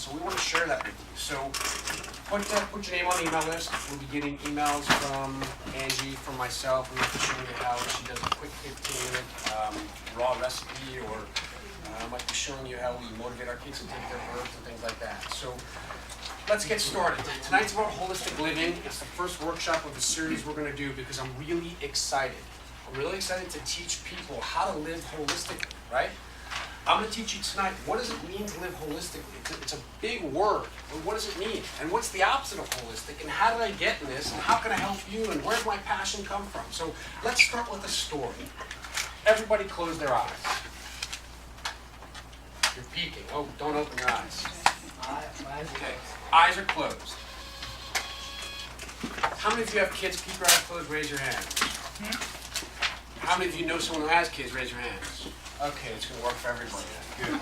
so we want to share that with you. So put your name on the email list. We'll be getting emails from Angie, from myself. We'll be showing you how she does a quick 15-minute raw recipe, or I might be showing you how we motivate our kids to take their herbs and things like that. So let's get started. Tonight's about holistic living. It's the first workshop of the series we're going to do because I'm really excited. I'm really excited to teach people how to live holistically, right? I'm going to teach you tonight, what does it mean to live holistically? It's a big word, but what does it mean? And what's the opposite of holistic? And how did I get in this? And how can I help you? And where did my passion come from? So let's start with a story. Everybody close their eyes. You're peeking. Oh, don't open your eyes. Okay, eyes are closed. How many of you have kids? Keep your eyes closed, raise your hand. How many of you know someone who has kids? Raise your hands. Okay, it's going to work for everybody. Good.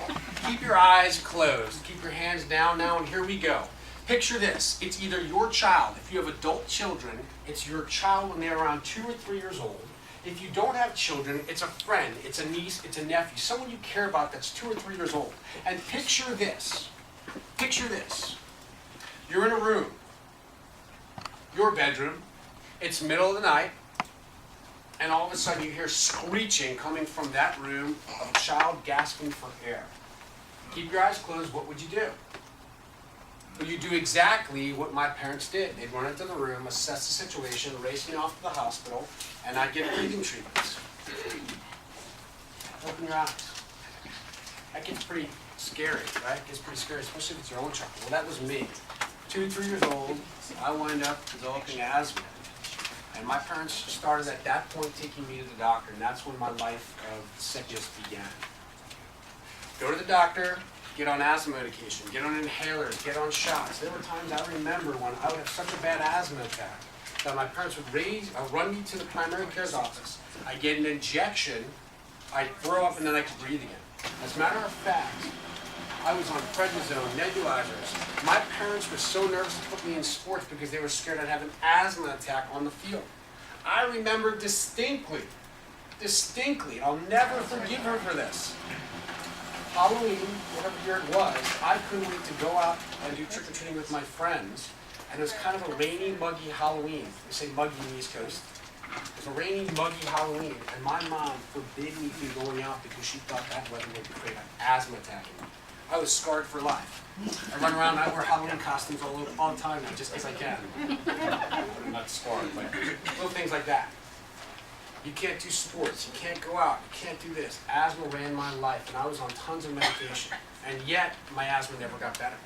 Keep your eyes closed. Keep your hands down now, and here we go. Picture this. It's either your child. If you have adult children, it's your child when they're around 2 or 3 years old. If you don't have children, it's a friend, it's a niece, it's a nephew, someone you care about that's 2 or 3 years old. And picture this. Picture this. You're in a room. Your bedroom. It's middle of the night. And all of a sudden you hear screeching coming from that room of a child gasping for air. Keep your eyes closed. What would you do? Well, you do exactly what my parents did. They'd run into the room, assess the situation, race me off to the hospital, and I'd get breathing treatments. Open your eyes. That gets pretty scary, right? It gets pretty scary, especially if it's your own child. Well, that was me. 2, 3 years old, I wind up developing asthma. And my parents started at that point taking me to the doctor, and that's when my life of sickness began. Go to the doctor, get on asthma medication, get on inhalers, get on shots. There were times I remember when I would have such a bad asthma attack that my parents would run me to the primary care's office. I'd get an injection, I'd throw up, and then I could breathe again. As a matter of fact, I was on prednisone, nebulizers. My parents were so nervous to put me in sports because they were scared I'd have an asthma attack on the field. I remember distinctly, I'll never forgive her for this. Halloween, whatever year it was, I couldn't wait to go out and do trick-or-treating with my friends. And it was kind of a rainy, muggy Halloween. They say muggy in the East Coast. It was a rainy, muggy Halloween, and my mom forbade me from going out because she thought that weather would create an asthma attack in me. I was scarred for life. I run around, I wear Halloween costumes all the time now, just because I can. I'm not scarred, but little things like that. You can't do sports, you can't go out, you can't do this. Asthma ran my life, and I was on tons of medication, and yet my asthma never got better.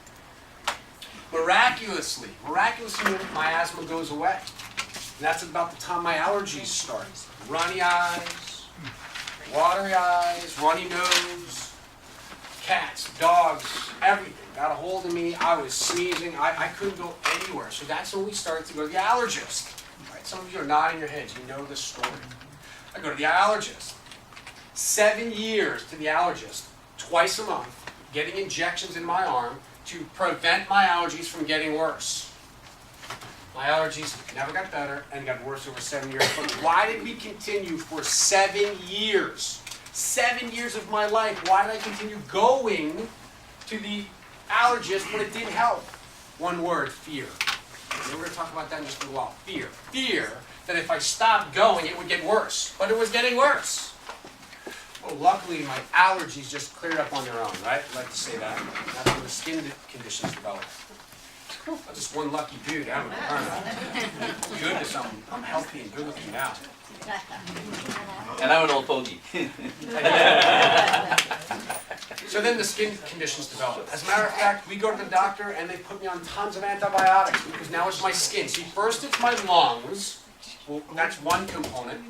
Miraculously, my asthma goes away. And that's about the time my allergies start. Runny eyes, watery eyes, runny nose, cats, dogs, everything got a hold of me. I was sneezing. I couldn't go anywhere. So that's when we started to go to the allergist. Right? Some of you are nodding your heads. You know this story. I go to the allergist. 7 years to the allergist, twice a month, getting injections in my arm to prevent my allergies from getting worse. My allergies never got better and got worse over 7 years. But why did we continue for 7 years? 7 years of my life, why did I continue going to the allergist when it didn't help? One word, fear. And we're going to talk about that in just a little while. Fear. Fear that if I stopped going, it would get worse. But it was getting worse. Well, luckily, my allergies just cleared up on their own, right? I like to say that. That's when the skin conditions develop. I'm just one lucky dude. I don't know. Goodness, I'm healthy and good looking now. And I'm an old fogey. So then the skin conditions develop. As a matter of fact, we go to the doctor and they put me on tons of antibiotics because now it's my skin. See, first it's my lungs. Well, that's one component.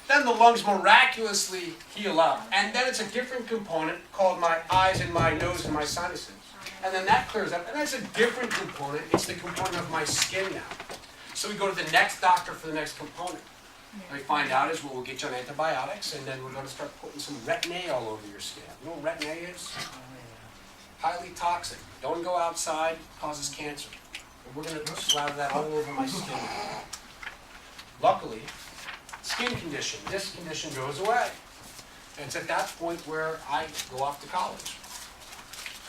Then the lungs miraculously heal up. And then it's a different component called my eyes and my nose and my sinuses. And then that clears up. And that's a different component. It's the component of my skin now. So we go to the next doctor for the next component. What we find out is we'll get you on antibiotics, and then we're going to start putting some Retin-A all over your skin. You know what Retin-A is? Highly toxic. Don't go outside, causes cancer. And we're going to slather that all over my skin. Luckily, skin condition, this condition goes away. And it's at that point where I go off to college.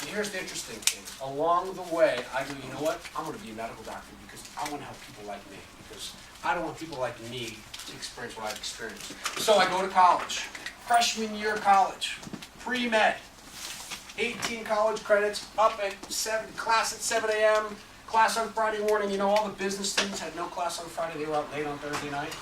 here's the interesting thing. Along the way, I go, you know what? I'm gonna be a medical doctor because I wanna help people like me, because I don't want people like me to experience what I've experienced. So I go to college, freshman year of college, pre-med, 18 college credits, up at 7, class at 7 a.m., class on Friday morning. You know, all the business students had no class on Friday, they were out late on Thursday night.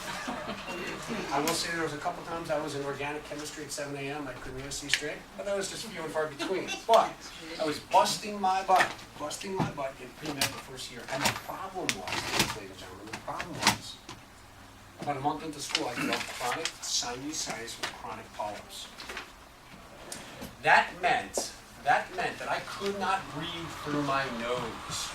I will say there was a couple times I was in organic chemistry at 7 a.m. I couldn't really see straight, but that was just few and far between. But I was busting my butt in pre-med the first year. And the problem was, ladies and gentlemen, the problem was, about a month into school, I developed chronic sinusitis with chronic polyps. That meant that I could not breathe through my nose.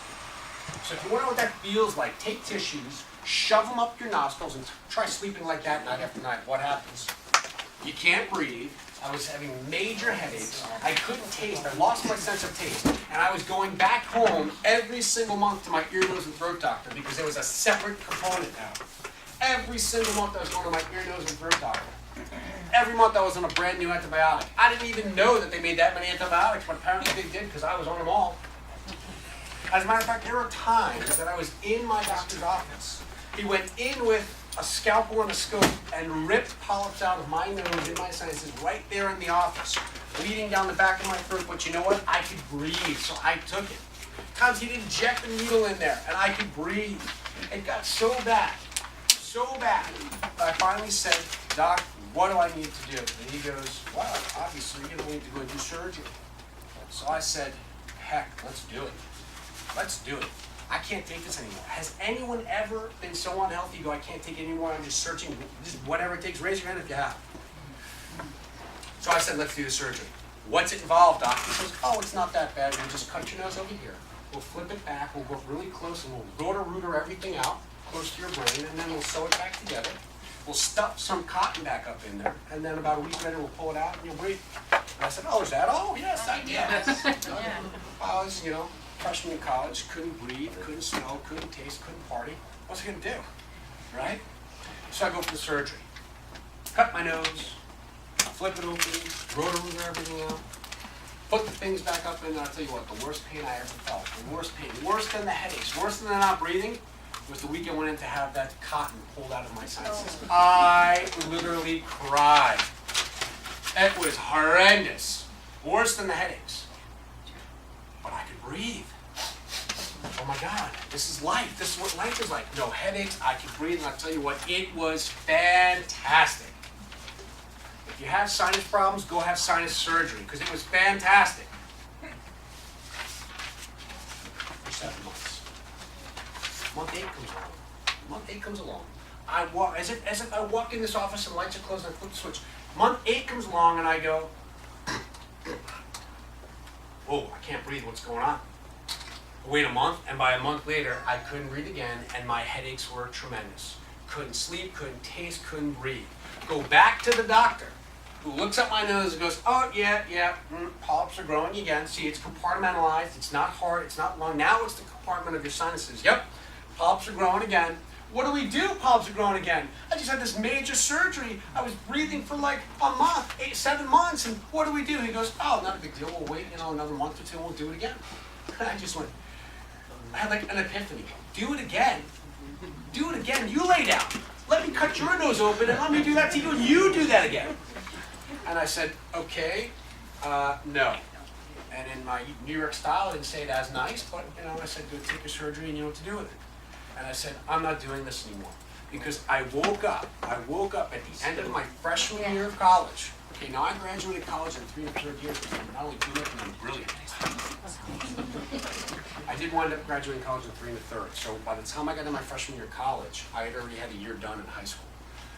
So if you want to know what that feels like, take tissues, shove them up your nostrils, and try sleeping like that night after night. What happens? You can't breathe. I was having major headaches. I couldn't taste. I lost my sense of taste. And I was going back home every single month to my ear, nose, and throat doctor because there was a separate component now. Every single month I was going to my ear, nose, and throat doctor. Every month I was on a brand new antibiotic. I didn't even know that they made that many antibiotics, but apparently they did because I was on them all. As a matter of fact, there were times that I was in my doctor's office. He went in with a scalpel and a scope and ripped polyps out of my nose and my sinuses right there in the office, bleeding down the back of my throat. But you know what? I could breathe, so I took it. Times he'd inject a needle in there, and I could breathe. It got so bad, that I finally said, "Doc, what do I need to do?" And he goes, "Well, obviously you're going to need to go do surgery." So I said, "Heck, let's do it. Let's do it. I can't take this anymore." Has anyone ever been so unhealthy you go, "I can't take it anymore, I'm just searching, just whatever it takes"? Raise your hand if you have. So I said, "Let's do the surgery." "What's it involved, doc?" He says, "Oh, it's not that bad. We'll just cut your nose over here. We'll flip it back, we'll go up really close, and we'll rotor everything out, close to your brain, and then we'll sew it back together. We'll stuff some cotton back up in there, and then about a week later, we'll pull it out, and you'll breathe." And I said, "Oh, is that all?" "Yes, I guess." I was, freshman in college, couldn't breathe, couldn't smell, couldn't taste, couldn't party. What's I gonna do, right? So I go for the surgery. Cut my nose, flip it open, rotor everything out, put the things back up in, and I'll tell you what, the worst pain I ever felt, the worst pain, worse than the headaches, worse than the not breathing, was the week I went in to have that cotton pulled out of my sinuses. I literally cried. It was horrendous, worse than the headaches. But I could breathe. Oh my God, this is life. This is what life is like. No headaches, I could breathe, and I'll tell you what, it was fantastic. If you have sinus problems, go have sinus surgery, because it was fantastic. For 7 months. Month 8 comes along. Month 8 comes along. I walk, as if I walk in this office and lights are closed and I flip the switch. Month 8 comes along and I go, "Whoa, I can't breathe, what's going on?" Wait a month, and by a month later, I couldn't breathe again, and my headaches were tremendous. Couldn't sleep, couldn't taste, couldn't breathe. Go back to the doctor, who looks at my nose and goes, "Oh, yeah, polyps are growing again. See, it's compartmentalized, it's not heart, it's not lung. Now it's the compartment of your sinuses. Yep, polyps are growing again." "What do we do? Polyps are growing again. I just had this major surgery. I was breathing for like a month, 7 months, and what do we do?" He goes, "Oh, not a big deal. We'll wait, another month or two, and we'll do it again." And I just went, I had like an epiphany. Do it again. Do it again. You lay down. Let me cut your nose open and let me do that to you, and you do that again. And I said, "Okay, no." And in my New York style, I didn't say it as nice, but I said, "Go take your surgery and you know what to do with it." And I said, "I'm not doing this anymore." Because I woke up at the end of my freshman year of college. Okay, now I graduated college in 3 1/3 years, because I'm not only good looking, I'm brilliant. I did wind up graduating college in 3 1/3, so by the time I got to my freshman year of college, I had already had a year done in high school.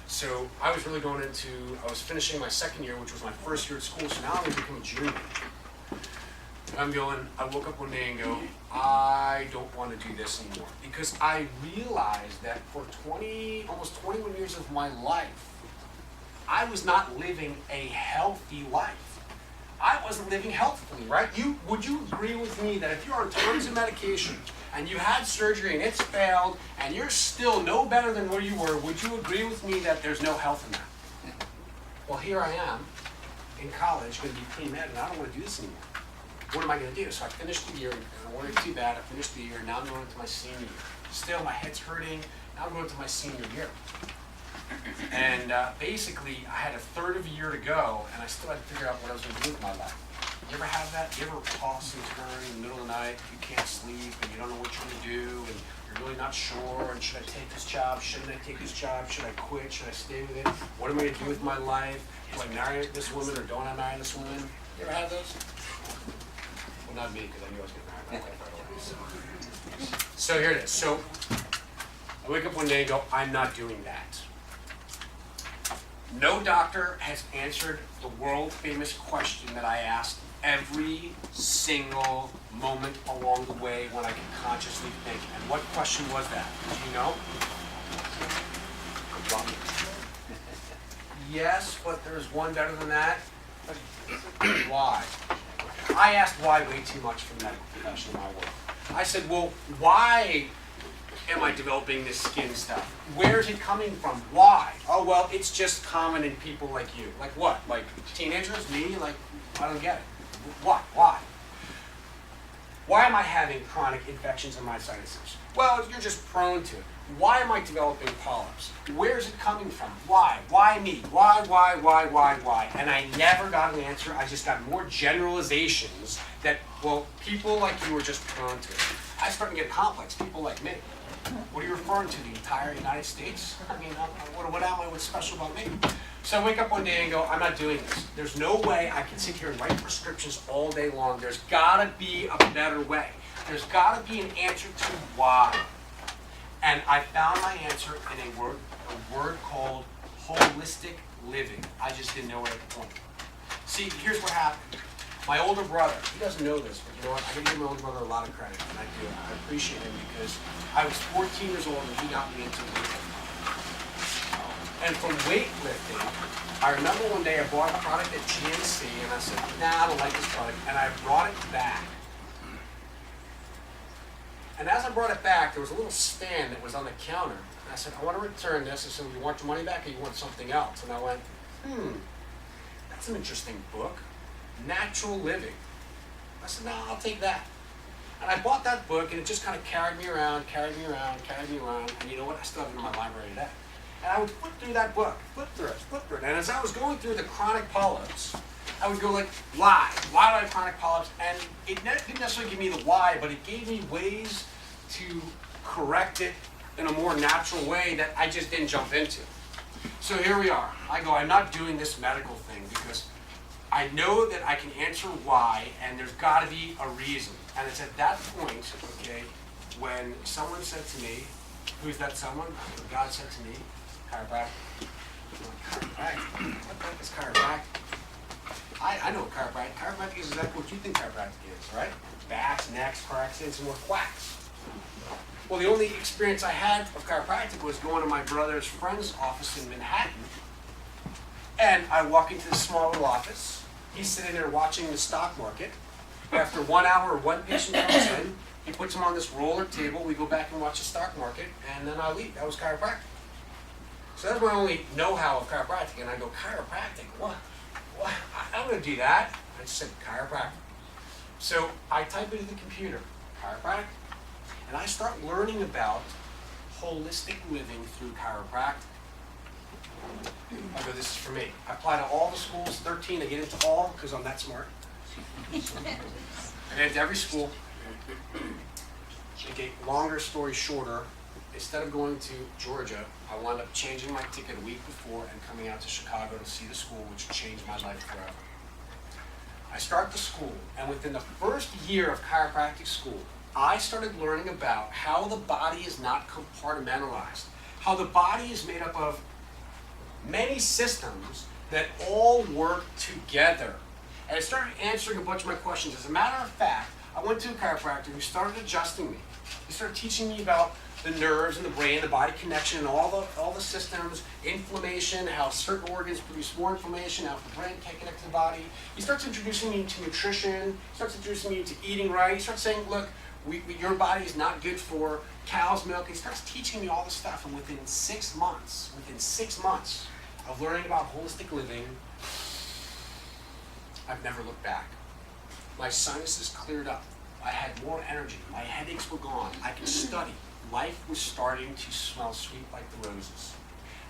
So I was really I was finishing my second year, which was my first year at school, so now I'm going to become a junior. And I woke up one day and go, "I don't want to do this anymore." Because I realized that for almost 21 years of my life, I was not living a healthy life. I wasn't living healthfully, right? Would you agree with me that if you're on tons of medication and you had surgery and it's failed and you're still no better than where you were, would you agree with me that there's no health in that? Well, here I am in college, going to be pre-med, and I don't want to do this anymore. what am I gonna do? So I finished the year, and I wanted too bad, I finished the year, now I'm going into my senior year. Still, my head's hurting, now I'm going into my senior year. And basically, I had a third of a year to go, and I still had to figure out what I was gonna do with my life. You ever have that? You ever toss and turn in the middle of the night, you can't sleep, and you don't know what you're gonna do, and you're really not sure, and should I take this job, shouldn't I take this job, should I quit, should I stay with it, what am I gonna do with my life, do I marry this woman or don't I marry this woman? You ever have those? Well, not me, because I knew I was gonna marry my wife right away. So here it is. So I wake up one day and go, I'm not doing that. No doctor has answered the world famous question that I asked every single moment along the way when I can consciously think. And what question was that? Do you know? Yes, but there's one better than that. Why? I asked why way too much for the medical profession in my world. I said, well, why am I developing this skin stuff? Where is it coming from? Why? Oh, well, it's just common in people like you. Like what? Like teenagers? Me? Like, I don't get it. What? Why? Why am I having chronic infections in my sinuses? Well, you're just prone to it. Why am I developing polyps? Where is it coming from? Why? Why me? Why? And I never got an answer. I just got more generalizations that, well, people like you are just prone to it. I started to get complex, people like me. What are you referring to, the entire United States? I mean, what am I, what's special about me? So I wake up one day and go, I'm not doing this. There's no way I can sit here and write prescriptions all day long. There's gotta be a better way. There's gotta be an answer to why. And I found my answer in a word called holistic living. I just didn't know it at the point. See, here's what happened. My older brother, he doesn't know this, but you know what? I give my older brother a lot of credit, and I do. I appreciate him because I was 14 years old and he got me into weightlifting. And from weightlifting, I remember one day I bought a product at GNC and I said, nah, I don't like this product, and I brought it back. And as I brought it back, there was a little stand that was on the counter. And I said, I want to return this. I said, well, you want your money back or you want something else? And I went, that's an interesting book. Natural Living. I said, no, I'll take that. And I bought that book and it just kind of carried me around. And you know what? I still have it in my library today. And I would flip through that book, flip through it. And as I was going through the chronic polyps, I would go like, why? Why do I have chronic polyps? And it didn't necessarily give me the why, but it gave me ways to correct it in a more natural way that I just didn't jump into. So here we are. I go, I'm not doing this medical thing because I know that I can answer why, and there's got to be a reason. And it's at that point, okay, when someone said to me, who's that someone? God said to me, chiropractic. Chiropractic? What the heck is chiropractic? I know chiropractic. Chiropractic is exactly what you think chiropractic is, right? Backs, necks, car accidents, and more quacks. Well, the only experience I had of chiropractic was going to my brother's friend's office in Manhattan. And I walk into this small little office. He's sitting there watching the stock market. After 1 hour, one patient comes in. He puts him on this roller table. We go back and watch the stock market, and then I leave. That was chiropractic. So that's my only know-how of chiropractic. And I go, chiropractic? What? I'm going to do that. I just said chiropractic. So I type into the computer, chiropractic, and I start learning about holistic living through chiropractic. I go, this is for me. I apply to all the schools, 13. I get into all because I'm that smart. I get into every school. Make a longer story shorter, instead of going to Georgia, I wound up changing my ticket a week before and coming out to Chicago to see the school, which changed my life forever. I start the school, and within the first year of chiropractic school, I started learning about how the body is not compartmentalized, how the body is made up of many systems that all work together. And I started answering a bunch of my questions. As a matter of fact, I went to a chiropractor who started adjusting me. He started teaching me about the nerves and the brain, the body connection, and all the systems, inflammation, how certain organs produce more inflammation, how the brain can't connect to the body. He starts introducing me to nutrition. He starts introducing me to eating right. He starts saying, look, your body is not good for cow's milk. He starts teaching me all this stuff, and within 6 months of learning about holistic living, I've never looked back. My sinuses cleared up. I had more energy. My headaches were gone. I could study. Life was starting to smell sweet like the roses.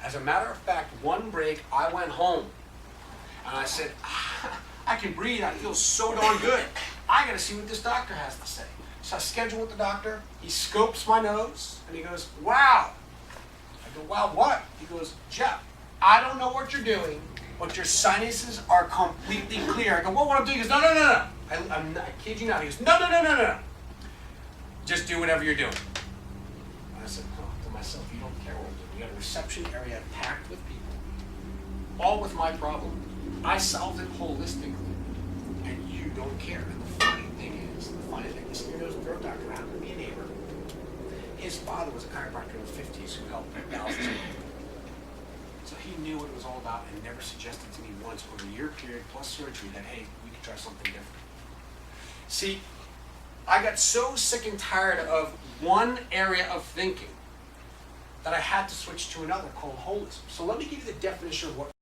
As a matter of fact, one break, I went home and I said, I can breathe. I feel so darn good. I got to see what this doctor has to say. So I schedule with the doctor. He scopes my nose and he goes, wow. I go, wow, what? He goes, Jeff, I don't know what you're doing, but your sinuses are completely clear. I go, well, what I'm doing is, no. I kid you not. He goes, no. Just do whatever you're doing. And I said, to myself, you don't care what I'm doing. You got a reception area packed with people, all with my problem. I solved it holistically, and you don't care. And the funny thing is, this ear, nose, and throat doctor happened to be a neighbor. His father was a chiropractor in the 50s who helped thousands of people. So he knew what it was all about and never suggested to me once over a year period plus surgery that, hey, we could try something different. See, I got so sick and tired of one area of thinking that I had to switch to another called holism. So let me give you the definition of what